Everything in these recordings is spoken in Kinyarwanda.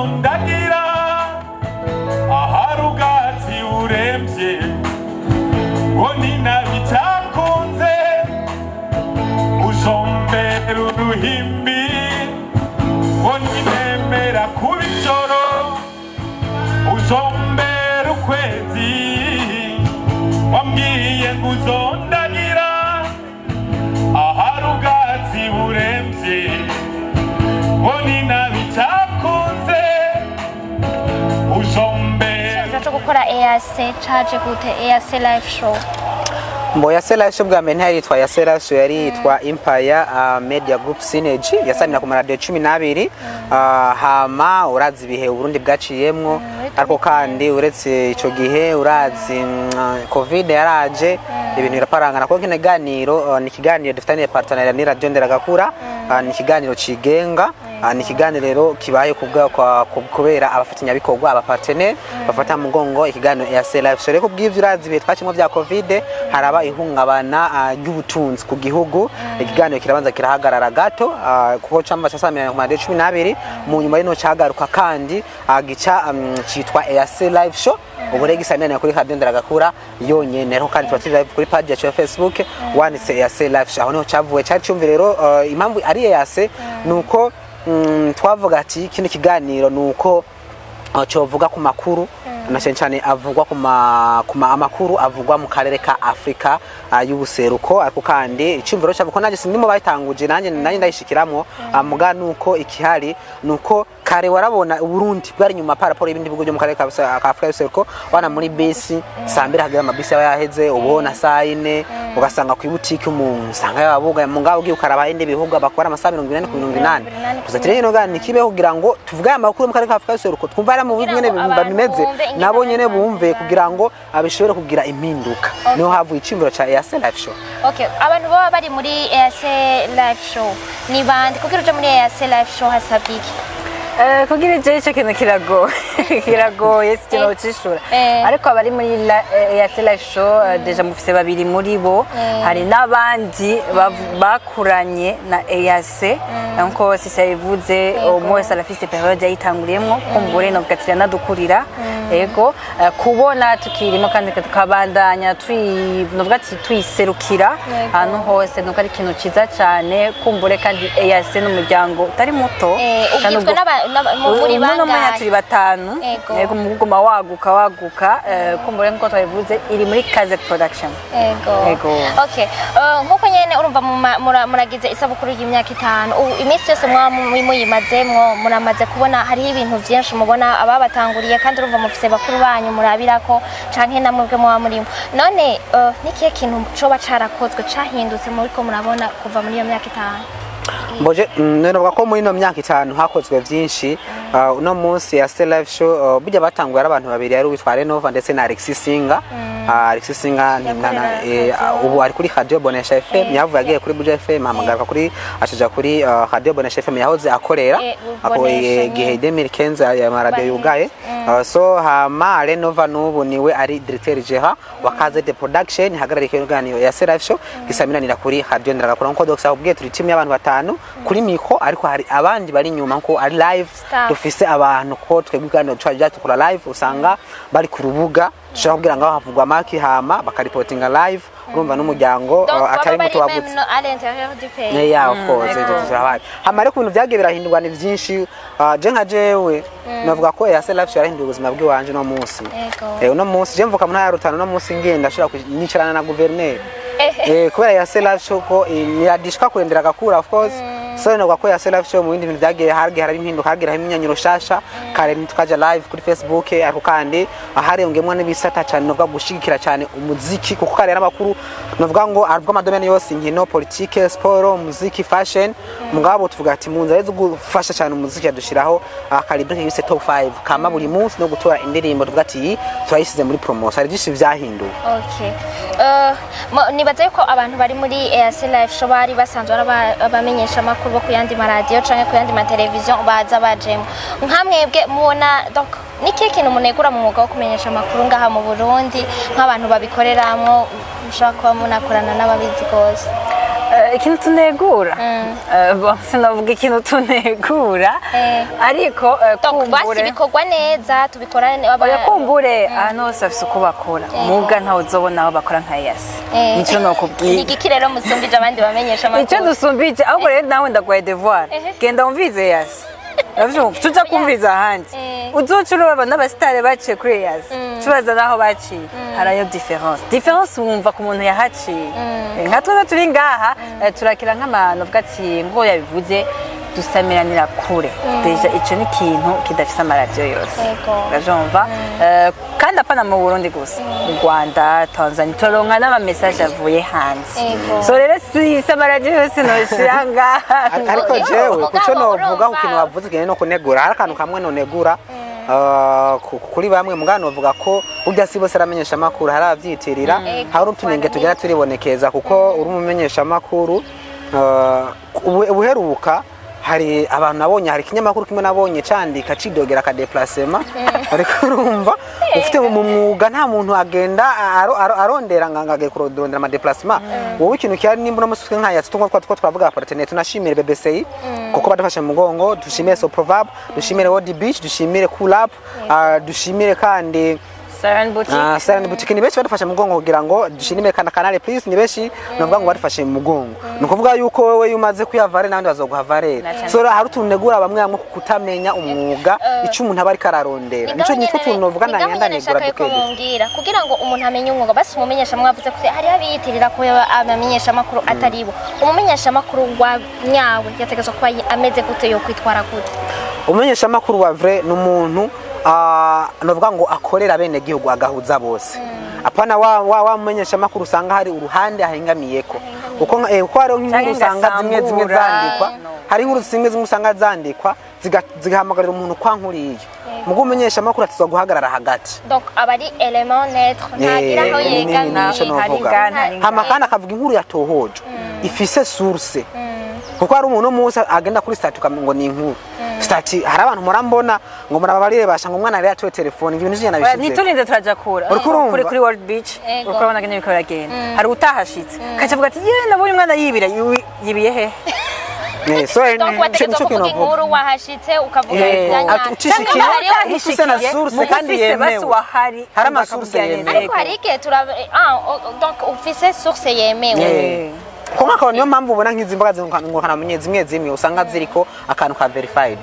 ndagira aharugatsi uremvye ngo ninabitakunze uzombera uruhimbi ngo ninemera kuba ijoro uzombera ukwezi wambwiye ngo uzondagira aharugatsi uremvye ngo ninabitakunze cyo gukora EAC charge gute EAC live show Mbo ya Live Show bwa mbere yitwa ya Live Show yari yitwa Empire Media Group Synergy yasanira ku maradiyo 12 hama urazi ibihe Burundi bwaciyemwo ariko kandi uretse ico gihe urazi covid yaraje ibintu biraparangana ko kine ganiro ni kiganiro dufitaniye partner ni Radio Nderagakura ni kiganiro cigenga ni kiganiro rero kibaye kubera abafatanya bikorwa aba partner bafata mugongo ikiganiro ya Live Show reko bw'ivyo urazi ibihe twacimwe vya covid haraba ihungabana ry'ubutunzi ku gihugu ikiganiro kirabanza kirahagarara gato kuko camba cyasamira ku maradiyo 12 mu nyuma y'ino cyagaruka kandi gica cyitwa EAC Live Show ubure gisamira kuri Radio Nderagakura yonyene rero kandi twatiri live kuri page ya Facebook wanditse EAC Live Show aho niho cyavuye cyari cyumvi rero impamvu ari EAC nuko twavuga ati kino kiganiro nuko cyovuga ku makuru na cyane avugwa kuma amakuru avugwa mu karere ka Afrika y'ubuseruko ariko kandi icyumviro cyabo naje sindimo bayitanguje nanjye ndayishikiramo muga nuko ikihari nuko kare warabona Burundi bwari nyuma paraporo y'ibindi bigo byo mu karere ka Afrika y'ubuseruko wana muri bisi sambira hagira amabisi yaheze ubona saa 4 ugasanga ku butike umuntu sanga yababuga mu ngabo giye ukaraba inde bihuga bakora amasaha 40 kuzatire no gani kibeho kugira ngo tuvuga amakuru mu karere ka Afrika y'ubuseruko twumva mu bimwe bimeze nabo nyene bumve kugira ngo abishobore kugira impinduka niho havuye icyumviro cha EAC Live Show. Okay, abantu baba bari muri EAC Live Show ni bandi kugira uje muri EAC Live Show hasabiki kugira je cyo kintu kiragoye sikino cishura ariko abari muri EAC Live Show deja mufise babiri muri bo hari nabandi bakuranye na EAC nko sisayivuze umwese arafise periode yitanguriyemo kumbure no gatira nadukurira ego kubona tukirimo kandi tukabandanya novuga ati twiserukira hano hose nuko ari kintu ciza cyane kumbure kandi EAC n'umuryango utari muto ugizwe muri bangana turi batanu ego muguma waguka kumbure nko twabivuze iri muri Kaze Production ego okay nkuko nyene urumva muragize isabukuru y'imyaka 5 iminsi yose muyimazemwo muramaze kubona hari ibintu byinshi mubona ababatanguriye kandi urumva mufise bakuru banyu murabirako canke namwe mwa murimo none nikiye kintu coba carakozwe cahindutse muri ko murabona kuva muri iyo myaka 5 Mboje nenovuga ko muri no myaka 5 hakozwe byinshi uno munsi ya Live Show bijya batanguye abantu babiri ari witwa Renova ndetse na Alexis Singa Alexis Singa ubu ari kuri Radio Bonesha FM yavuye agiye kuri Buja FM hamagaruka kuri ashaja kuri Radio Bonesha FM yahoze akorera ako gihe 2015 ya radio yugaye so hama Renova nubu niwe ari directeur Jeha wakaze de production hagarariye organiyo ya Live Show gisamiranira kuri Radio Nderagakura nko doxa ubwiye turi team y'abantu batanu kuri miko ariko hari abandi bari nyuma ko ari live dufise abantu ko twebwiganiro twaje tukora live usanga bari ku rubuga ushaka kugira ngo havugwa maki hama bakaripotinga live urumva n'umuryango atari muto wabutse yeah of course tuzabari hama rero kubintu byagiye birahindurwa ni byinshi je nka jewe navuga ko EAC Live Show yarahinduye ubuzima bw'iwanje no munsi uno munsi je mvuka muri yarutano no munsi ngenda ashira kunicarana na gouverneur kubera EAC Live Show ko niradishika kurendera gakura of course so no gako EAC Live Show mu bindi bintu byagiye hari impinduka hagira imyanyiro shasha kare tukaja live kuri Facebook ariko kandi hariyongemwe n'ibisata cyane novuga gushigikira cyane umuziki kuko kare n'amakuru novuga ngo avuga amadomene yose inkino politique sport muziki fashion mugabo tuvuga ati munza rero gufasha cyane umuziki yadushiraho akalibre yise top 5 kama buri munsi no gutora indirimbo tuvuga ati turayisize muri promotion hari byinshi byahinduye. Okay nibaze ko abantu bari muri EAC Live Show bari basanzwe abamenyesha amakuru bo kuyandi maradiyo canke kuyandi mateleviziyo baza bajemo nkamwebwe mubona donc niki kintu munegura mu mwuga wo kumenyesha amakuru ngaha mu Burundi nk'abantu babikoreramwo mushaka kuba munakorana n'ababizi gose ikintu tunegura sinavuga ikintu tunegura ariko basi bikorwa neza tubikora kumbure ahantu hose bafise uko bakora muga ntawe uzobona aho bakora nka yasi nico nokubwira igiki rero musumbije abandi bamenyesha amakuru icyo dusumbije ahubwo rero nawe ndaguhaye devoir genda wumvize yasi tuja kumviza ahandi uzoca uraba n'abasitari baciye kuri yasi tubaza naho baciye harayo difference wumva ku muntu yahaciye nka twebwe turi ngaha turakira nk'abantu uvuga ati ngo yabivuze dusamiranira kure deja ico ni ikintu kidafise amaradiyo yose urajumva kandi apana mu Burundi gusa mu Rwanda Tanzania turonka n'amamesaje avuye hanze so rero si amaradiyo yose noshira ngaha ariko jewe kuco novuga ku kintu wavuze kene no kunegura hari akantu kamwe nonegura kuri bamwe mugano bavuga ko burya si bose aramenyesha amakuru hari abyitirira hari utunenge tugera turibonekeza kuko uri umumenyesha amakuru ubuheruka hari abantu nabonye hari kinyamakuru kimwe nabonye candika cidogera ka déplacement ariko urumva ufite mu mwuga nta muntu agenda arondera ngangage kurondera ama déplacement wowe ikintu cyari nimba no musutwe nkaya tutunga twavuga partenaire tunashimire BBCI kuko badufasha mu mugongo dushimire So Proverb dushimire World Beach dushimire Cool Up dushimire kandi Siren Boutique ni beshi badufasha mu mugongo kugira ngo dushimire kana Canal Plus ni beshi navuga ngo badufashe mu mugongo nukuvuga yuko wewe yumaze kuyavare nandi bazoguha valere so hari utunegura bamwe bamwe kutamenya umwuga icyo umuntu aba ari kararondera nico nyitwe tunovuga nanyanda negura dukegira kugira ngo umuntu amenye umwuga basi umumenyesha mwavuze ko hari abiyitirira ko abamenyesha makuru ataribo umumenyesha makuru wa nyawe yategezwe kuba ameze gute yo kwitwara gute umumenyesha makuru wa vrai n'umuntu novuga ngo akorera bene gihugu agahuza bose apana wa mumenyesha makuru usanga hari uruhande ahengamiyeko uko hari nk'inkuru usanga zimwe zandikwa hari inkuru zimwe usanga zandikwa zigahamagarira umuntu kwankuriye mugo umenyesha makuru atizwa guhagarara hagati donc abari element neutre ntagira aho yegana hamakana akavuga inkuru yatohoje ifise source kuko hari umuntu musa agenda kuri statu ngo ni inkuru stati hari abantu murambona ngo murababarire basha ngo umwana ari yatwe telefone ibintu byana bishize niturinde turajakura kuri World Beach ukurabona ganye bikora agenda hari utahashitse kacavuga ati ye nabonye umwana yibira yibiye he so nico kintu inkuru wahashitse ukavuga ibyanya ucishikiye ufise na source kandi yemewe hari ama source yemewe ariko hari ke donc ufise source yemewe Konga niyo mpamvu ubona nk'izi mbaga zingukana munye zimwe usanga ziriko akantu ka verified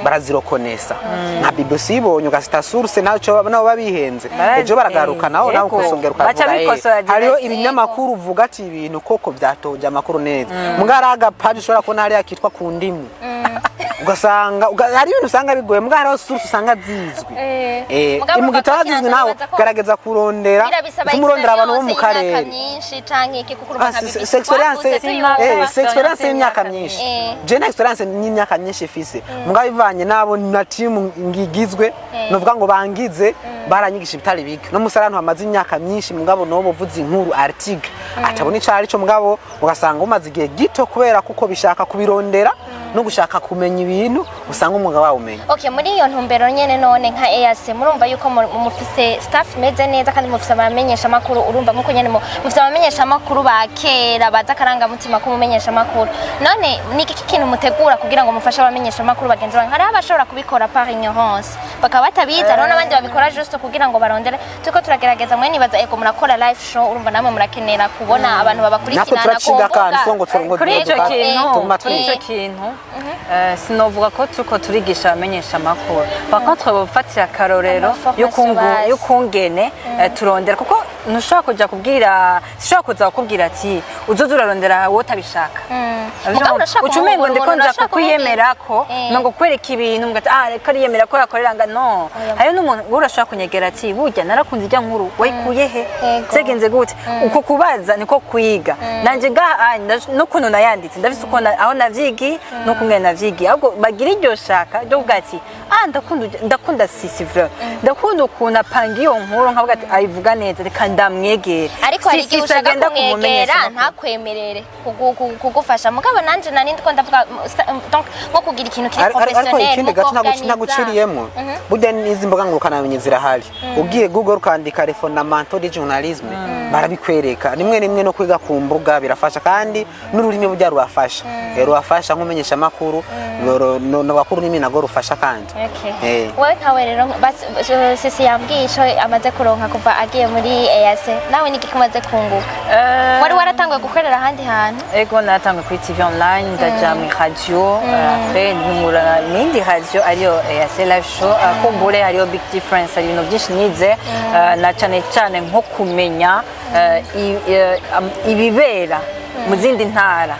barazirokonesa nka BBC ibonye ugasita source naco nabo babihenze ejo baragaruka naho naho kusongera ukavuga hariyo ibinyamakuru uvuga ati ibintu koko byatoje amakuru neza mugaraga page ushobora kubona hari yakitwa ku ndimu ugasanga hari ibintu usanga bigoye mugaraho source usanga zizwi mu gitara zizwi naho garageza kurondera kumurondera abantu bo mu karere experience y'imyaka myinshi je na experience y'imyaka myinshi ifise mugabo ivanye nabo na team ngigizwe novuga ngo bangize baranyigisha bitari bike no musarantu hamaze imyaka myinshi mugabo no buvuze inkuru article atabona icari cyo mugabo ugasanga umaze igihe gito kubera kuko bishaka kubirondera no gushaka kumenya ibintu usanga umwuga wawe umenya okay muri iyo ntumbero nyene none nka EAC murumva yuko mufise staff meze neza kandi mufise abamenyesha makuru urumva nkuko nyene mufise abamenyesha makuru bakera baza karanga mutima ko mumenyesha makuru none niki kintu mutegura kugira ngo mufashe abamenyesha makuru bagenzi banyu hari abashobora kubikora par ignorance bakaba batabiza rero nabandi babikora just kugira ngo barondere tuko turagerageza mwe nibaza eko murakora live show urumva namwe murakenera kubona abantu babakurikirana ko kuri ico kintu sinovuga ko tuko turigisha abamenyesha makuru bakontre bofatira karorero y'ukungene turondera kuko ntushobora kuja kubwira sishobora kuza kubwira ati uzoza urarondera wowe utabishaka ucumengo ndiko nza kukwiyemera ko ngo kwereka ibintu ngo reka riyemera ko yakoreranga no hari n'umuntu urashobora kunyegera ati burya narakunze ijya nkuru wayikuye he zegenze gute uko kubaza niko kwiga nanje no kuno nayanditse ndafise uko aho navyigi no kumwe navyigi ahubwo bagira iryo shaka ryo kuvuga ati ndakunda Sisivre ndakunda ukuntu apanga iyo nkuru nkavuga ati ayivuga neza reka ndamwegera ariko hari igihe ushaka kumwegera ntibakwemerere kugufasha mugabo nanje nari ndiko ndavuga donc nko kugira ikintu kiri professionnel ariko ikindi gato naguciriyemo burya n'izi mboga ngurukanabumenyi zirahari ugiye Google ukandika refondamento de journalisme barabikwereka rimwe no kwiga ku mbuga birafasha kandi n'ururimi burya rubafasha rubafasha nk'umenyesha makuru no bakuru n'imi nago rufasha kandi wewe nkawe rero sisi yambwisho amaze kuronka kuva agiye muri EAC nawe niki kumaze kunguka wari waratanguye gukorera ahandi hantu ego natanguye kuri TV online ndaja mu radio après numura nindi radio ariyo EAC live show kumbure hariyo big difference ari ibintu byinshi nize na cyane nko kumenya ibibera mu zindi ntara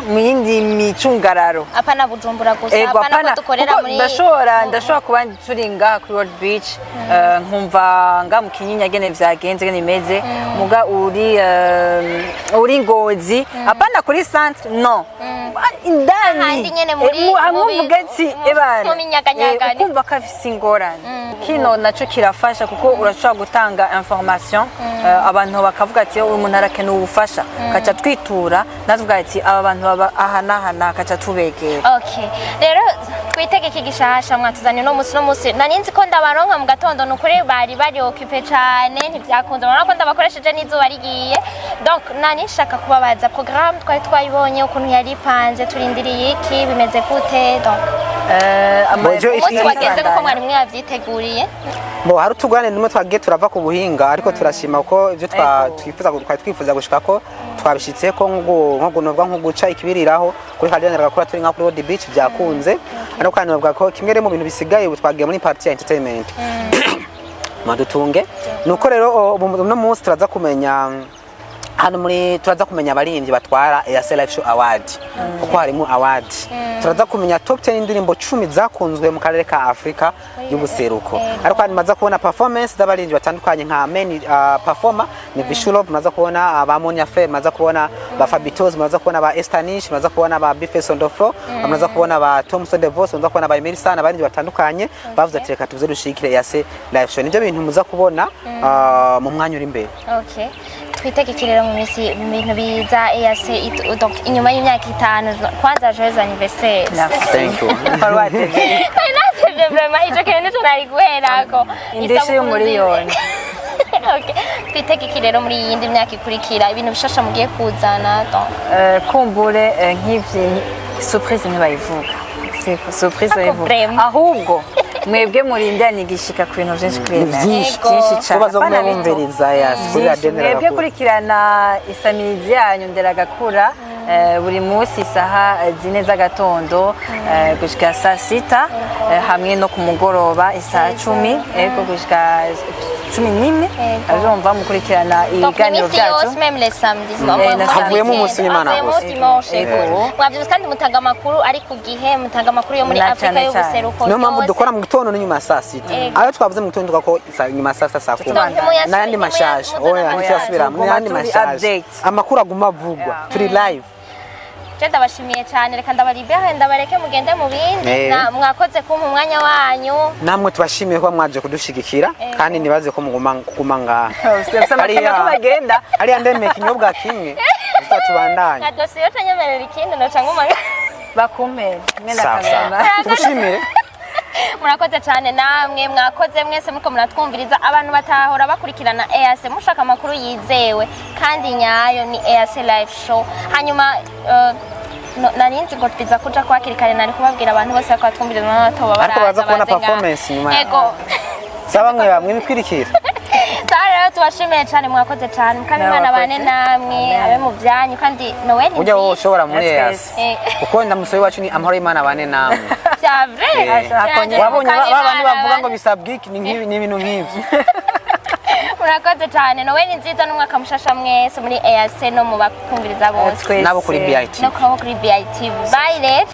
mu yindi micungararo apana Bujumbura gusa apana dukorera muri ndashobora kuba turi ngaha kuri World Beach nkumva nga mu Kinyinya gene vyagenze gene imeze muga uri Ngozi apana kuri centre no indani amuvuga ati ebana kumva kafise ingorane kino naco kirafasha kuko urashobora gutanga information abantu bakavuga ati umuntu arakeneye ubufasha kaca twitura navuga ati aba bantu baba aha kaca tubegera okay rero twitegeke gishasha mwatuzanye no musi naninzi ko ndabaronka mu gatondo nukuri bari occupé cyane ntibyakunze urabona ko ndabakoresheje n'izuba rigiye donc nani nshaka kubabaza programme twayibonye ukuntu yari panze turindiriye iki bimeze gute donc umunsi wageze kuko mwari mwavyiteguriye hari utugwane nimwe twagiye turava ku buhinga ariko turashima ko ivyo twifuza gushika ko twabishitse ko nko guca ikibiriraho kuri Kadiana gakora turi nka kuri World Beach byakunze ariko kandi bavuga ko kimwe mu bintu bisigaye twagiye muri party ya entertainment madutunge nuko rero no munsi turaza kumenya hano muri turaza kumenya abaririmbyi batwara EAC Live Show Award kuko harimo award turaza kumenya top 10 indirimbo 10 zakunzwe mu karere ka Afrika y'ubuseruko ariko kandi maza kubona performance z'abaririmbyi batandukanye nka main performer ni Vishulop maza kubona ba Monia Fair maza kubona ba Fabitos maza kubona ba Estanish maza kubona ba Bife Sondofo maza kubona ba Thompson Devos maza kubona ba Emerson abaririmbyi batandukanye bavuze ati reka tuze dushikire EAC Live Show nibyo bintu muza kubona mu mwanya uri imbere okay twitegekirira mu minsi ibintu biza EAC donc inyuma y'imyaka 5 kwanza joyeux anniversaire thank you nasebye vraiment icyo kintu cyo nari guherako indeshe y'umuriyoni okay twitegekirira muri yindi myaka ikurikira ibintu bishasha mugiye kuzana donc kumbure nk'ivyi surprise ntibayivuga surprise bayivuga ahubwo mwebwe murindanye gishika ku bintu byinshi byinshi cyane bumviriza kuri Adenera mwebwe kurikirana isamirizi yanyu nderagakura buri munsi isaha 4 z'agatondo gushika saa 6 hamwe no ku mugoroba isaha 10 ego gushika 11 azomva mukurikirana ibiganiro byacu même les samedis havuyemo umunsi w'Imana mwabyuze kandi mutanga amakuru ari ku gihe mutanga amakuru yo muri Afrika y'ubuseruko no mpamvu dukora mu gitondo n'inyuma saa 6 ayo twavuze mu gitondo ko nyuma saa 10 n'andi mashasha oya nticyasubira mu n'andi mashasha amakuru aguma avugwa turi live ndabashimiye cyane reka ndabaribere ndabareke mugende mu bindi mwakoze kumpa umwanya wanyu namwe tubashimiye ko mwaje kudushigikira kandi nibaze ko kuguma ngaha ari ndeme kinyobwa kimwe tubandanye dosiye tanyemerera ikindi no cyangwa bakumere mwenda kabana tushimire murakoze cyane namwe mwakoze mwese muko muratwumviriza abantu batahora bakurikirana EAC mushaka amakuru yizewe kandi nyayo ni EAC Live Show hanyuma narinzi ngo twiza kuja kwakirikane nari kubabwira abantu bose ko twumviriza n'atoba baraza ariko baza kubona performance nyuma ego saba mwe bikwirikira Sara tubashimiye cyane mwakoze cyane kandi Imana bane namwe abe mu byanyu kandi Noel ujya wowe ushobora muri EAC uko ndamusore wacu ni amahoro Imana bane namwe c'est vrai wabonye babandi bavuga ngo bisabwiki ni ibintu nk'ivyo murakoze cyane Noel nziza n'umwaka mushasha mwese muri EAC no mu bakumviriza bose nabo kuri BIT no kuri BIT bye